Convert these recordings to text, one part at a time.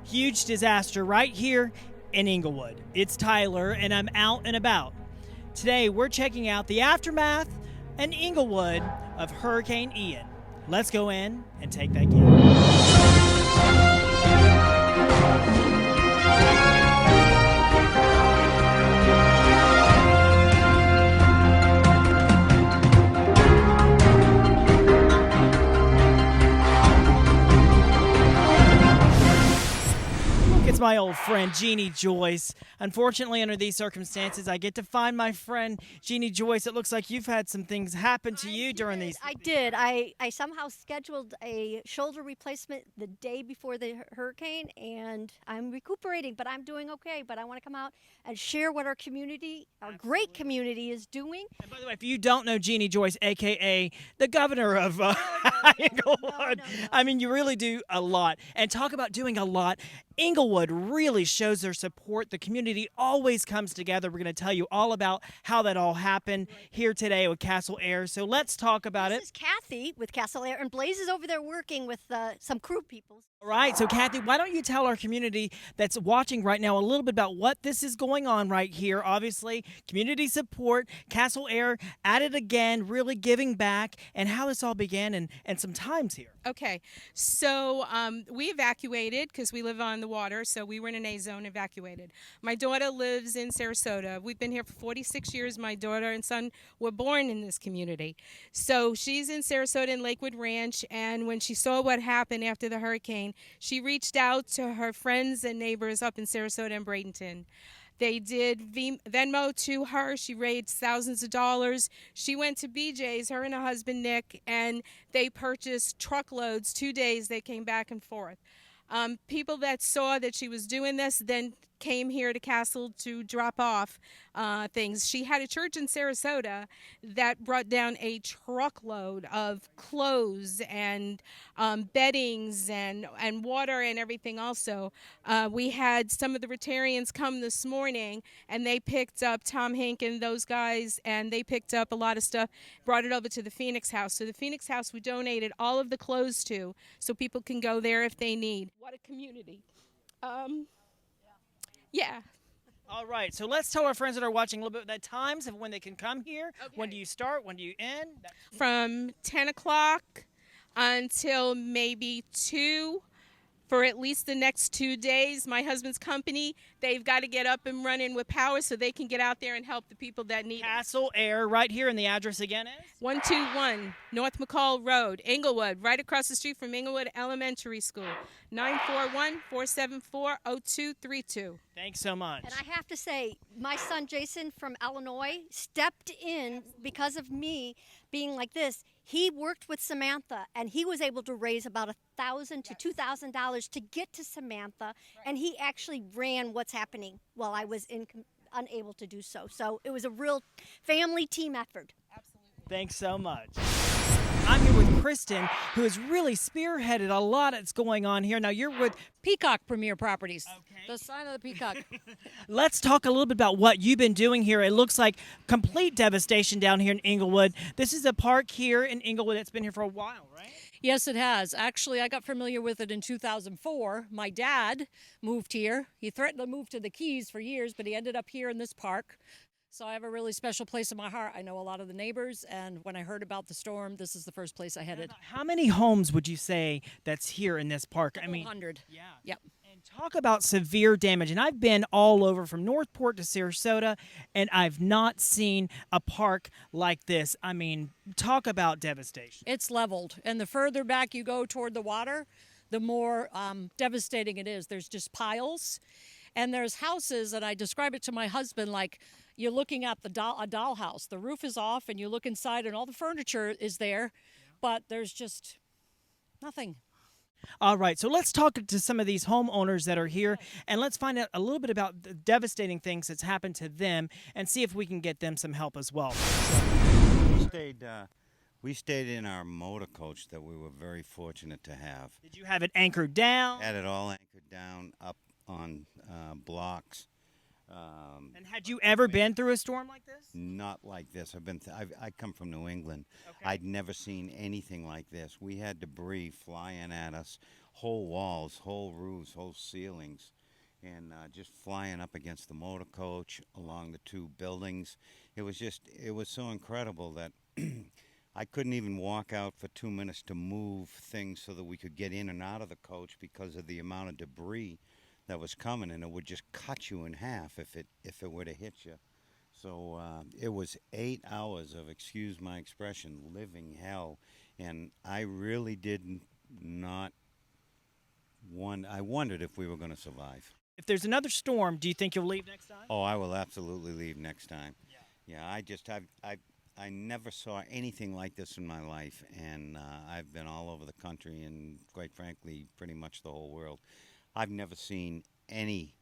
Huge disaster right here in Englewood. It's Tyler, and I'm out and about. Today, we're checking out the aftermath in Englewood of Hurricane Ian. Let's go in and take that game. It's my old friend Jeannie Joyce. Unfortunately, under these circumstances, I get to find my friend Jeannie Joyce. It looks like you've had some things happen to you during these. I did. I somehow scheduled a shoulder replacement the day before the hurricane, and I'm recuperating, but I'm doing okay. But I want to come out and share what our community, our great community, is doing. And by the way, if you don't know Jeannie Joyce, a.k.a. the governor of Englewood, I mean, you really do a lot. And talk about doing a lot. Englewood really shows their support. The community always comes together. We're going to tell you all about how that all happened here today with Castle Air. So let's talk about it. This is Kathy with Castle Air, and Blaze is over there working with some crew people. All right. So, Kathy, why don't you tell our community that's watching right now a little bit about what this is going on right here? Obviously, community support, Castle Air at it again, really giving back, and how this all began and some times here. Okay, so we evacuated because we live on the water, so we were in an A zone, evacuated. My daughter lives in Sarasota. We've been here for 46 years. My daughter and son were born in this community. So she's in Sarasota in Lakewood Ranch, and when she saw what happened after the hurricane, she reached out to her friends and neighbors up in Sarasota and Bradenton. They did Venmo to her. She raised thousands of dollars. She went to BJ's, her and her husband, Nick, and they purchased truckloads, 2 days. They came back and forth. People that saw that she was doing this then came here to Castle to drop off things. She had a church in Sarasota that brought down a truckload of clothes and beddings and water and everything also. We had some of the Rotarians come this morning, and they picked up Tom Hink and those guys, and they picked up a lot of stuff, brought it over to the Phoenix House. So the Phoenix House we donated all of the clothes to, so people can go there if they need. What a community. Yeah. All right, so let's tell our friends that are watching a little bit about times of when they can come here. Okay. When do you start? When do you end? From 10 o'clock until maybe 2 for at least the next 2 days. My husband's company, they've got to get up and running with power so they can get out there and help the people that need it. Castle Air right here, and the address again is? 121 North McCall Road, Englewood, right across the street from Englewood Elementary School. 941-474-0232. Thanks so much. And I have to say, my son Jason from Illinois stepped in because of me being like this. He worked with Samantha, and he was able to raise about $1,000 to $2,000 to get to Samantha, and he actually ran what's happening while I was unable to do so. So it was a real family team effort. Absolutely. Thanks so much. I'm here with Kristen, who has really spearheaded a lot that's going on here. Now, you're with Peacock Premier Properties. Okay. The sign of the peacock. Let's talk a little bit about what you've been doing here. It looks like complete devastation down here in Englewood. This is a park here in Englewood that's been here for a while, right? Yes, it has. Actually, I got familiar with it in 2004. My dad moved here. He threatened to move to the Keys for years, but he ended up here in this park. So I have a really special place in my heart. I know a lot of the neighbors, and when I heard about the storm, this is the first place I headed. How many homes would you say that's here in this park? I mean, 100. yeah. Yep. And talk about severe damage. And I've been all over from Northport to Sarasota, and I've not seen a park like this. I mean, talk about devastation. It's leveled, and the further back you go toward the water, the more devastating it is. There's just piles, and there's houses, and I describe it to my husband like, you're looking at a dollhouse. The roof is off, and you look inside, and all the furniture is there, but there's just nothing. All right, so let's talk to some of these homeowners that are here, and let's find out a little bit about the devastating things that's happened to them and see if we can get them some help as well. We stayed in our motor coach that we were very fortunate to have. Did you have it anchored down? Had it all anchored down up on blocks. And had you ever been through a storm like this? Not like this. I come from New England. Okay. I'd never seen anything like this. We had debris flying at us, whole walls, whole roofs, whole ceilings, and just flying up against the motor coach along the two buildings. It was so incredible that I couldn't even walk out for 2 minutes to move things so that we could get in and out of the coach because of the amount of debris that was coming, and it would just cut you in half if it were to hit you. So it was 8 hours of, excuse my expression, living hell, and I really did not I wondered if we were going to survive. If there's another storm, do you think you'll leave next time? Oh, I will absolutely leave next time. Yeah, I never saw anything like this in my life, and I've been all over the country and, quite frankly, pretty much the whole world. I've never seen any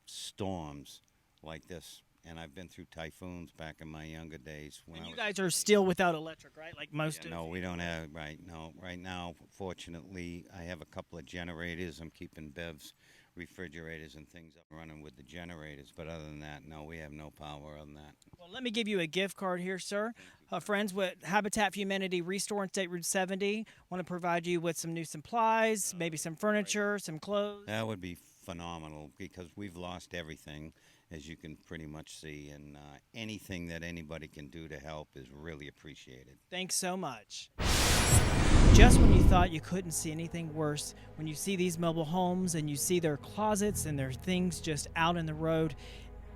storms like this, and I've been through typhoons back in my younger days. And you guys are still without electric, right? Like most of No, we don't have, right, no. Right now, fortunately, I have a couple of generators. I'm keeping Bev's refrigerators and things up running with the generators, but other than that, no, we have no power other than that. Well, let me give you a gift card here, sir. Friends with Habitat for Humanity Restore on State Route 70 want to provide you with some new supplies, maybe some furniture, some clothes. That would be phenomenal because we've lost everything, as you can pretty much see, and anything that anybody can do to help is really appreciated. Thanks so much. Just when you thought you couldn't see anything worse, when you see these mobile homes and you see their closets and their things just out in the road,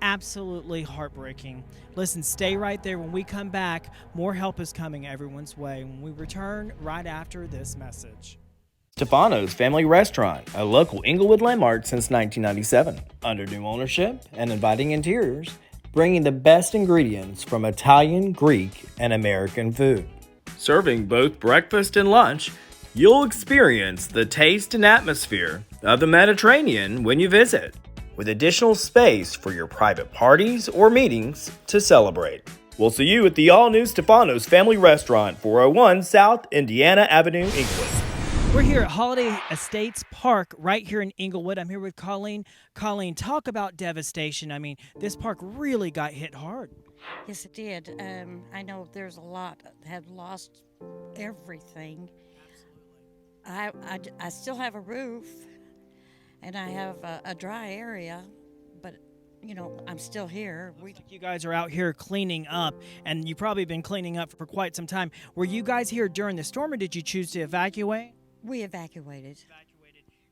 absolutely heartbreaking. Listen, stay right there. When we come back, more help is coming everyone's way when we return right after this message. Stefanos Family Restaurant, a local Englewood landmark since 1997. Under new ownership and inviting interiors, bringing the best ingredients from Italian, Greek, and American food. Serving both breakfast and lunch, you'll experience the taste and atmosphere of the Mediterranean when you visit, with additional space for your private parties or meetings to celebrate. We'll see you at the all-new Stefanos Family Restaurant, 401 South Indiana Avenue, Englewood. We're here at Holiday Estates Park right here in Englewood. I'm here with Colleen. Colleen, talk about devastation. I mean, this park really got hit hard. Yes, it did. I know there's a lot that have lost everything. I still have a roof, and I have a dry area, but, you know, I'm still here. You guys are out here cleaning up, and you've probably been cleaning up for quite some time. Were you guys here during the storm, or did you choose to evacuate? We evacuated.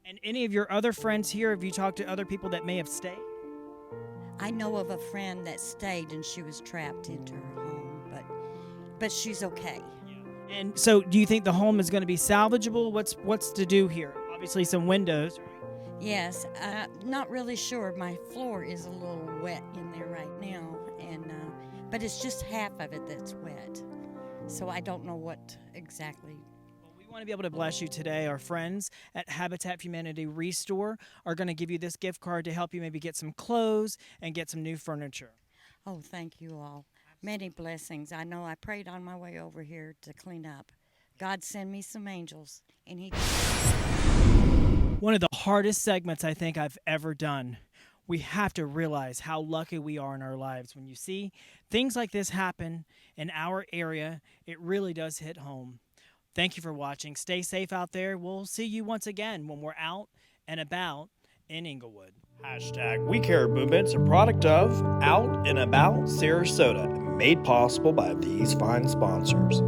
And any of your other friends here, have you talked to other people that may have stayed? I know of a friend that stayed, and she was trapped into her home, but she's okay. And so do you think the home is going to be salvageable? What's to do here? Obviously some windows. Yes, not really sure. My floor is a little wet in there right now, and but it's just half of it that's wet. So I don't know what exactly. We want to be able to bless you today. Our friends at Habitat for Humanity Restore are going to give you this gift card to help you maybe get some clothes and get some new furniture. Oh, thank you all. Many blessings. I know I prayed on my way over here to clean up. God send me some angels, and He. One of the hardest segments I think I've ever done. We have to realize how lucky we are in our lives. When you see things like this happen in our area, it really does hit home. Thank you for watching. Stay safe out there. We'll see you once again when we're out and about in Englewood. Hashtag We Care Movement's a product of Out and About Sarasota, made possible by these fine sponsors.